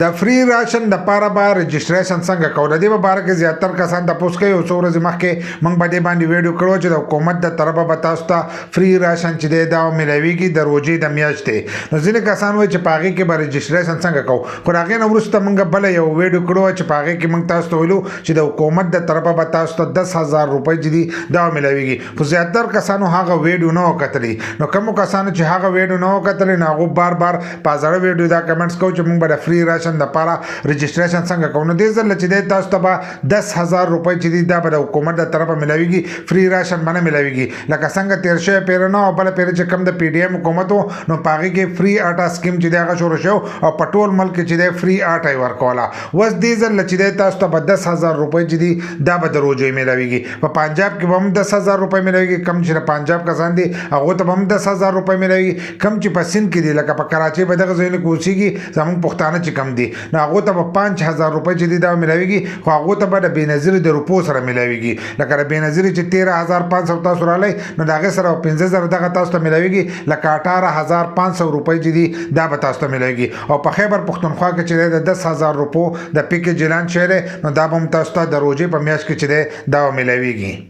د فری راشن د پاره به رجسټریشن څنګه کوو؟ د دې په باره کې زیاتر کسان تپوس کوي. یو څو ورځې مخکې موږ په دې باندې ویډیو کړو چې د حکومت د طرفه به تاسو ته فری راشن چې دی دا میلاویږي د روژې د میاشتې. نو ځینې کسان وایي چې په هغې کې به رجسټریشن څنګه کوو، خو د هغې نه وروسته موږ بله یو ویډیو کړو چې په هغې کې موږ تاسو ته ویلو چې د حکومت د طرفه به تاسو ته 10,000 روپۍ چې دي دا میلاویږي. خو زیاتر کسانو هغه ویډیو نه و کتلی. نو کومو کسانو چې هغه ویډیو نه و کتلی نو هغو بار بار په زړه ویډیو دا کمنټس کوو چې موږ به د فری راشن دپاره رجسټریشن څنګه کوو. نو دې ځل چې دی تاسو ته به 10,000 روپۍ چې دي دا به د حکومت د طرفه میلاویږي، فری راشن به نه میلاویږي. لکه څنګه تېر شوی پیره نه او بله پیره چې کوم د پی ډي ایم حکومت و نو په هغې کې فری آټا سکیم چې دی هغه شروع شو او په ټول ملک کې چې دی فری آټا یې ورکوله. اوس دې ځل چې دی تاسو ته به 10,000 روپۍ چې دي دا به د روژې میلاویږي. په پنجاب کې به هم 10,000 روپۍ میلاویږي. کوم چې د پنجاب کسان دي هغو ته به هم 10,000 روپۍ میلاویږي. کوم چې په سیند کې دي لکه په کراچۍ په دغه ځایونو کې اوسېږي زموږ پښتانه چې کم دي نو هغو ته به 5,000 روپۍ چې دي دا میلاویږي. خو هغو ته به د بېنظیرې د روپو سره میلاویږي. لکه د بېنظیرې چې 13,500 تاسو رالی نو د هغې سره 15,000 دغه تاسو ته میلاویږي. لکه 18,500 روپۍ چې دي دا به تاسو ته میلاویږي. او په خیبر پښتونخوا کې چې دی د 10,000 روپو د پیکیج اعلان شوی دی نو دا به هم تاسو ته د روژې په میاشت کې چې دی دا به میلاویږي.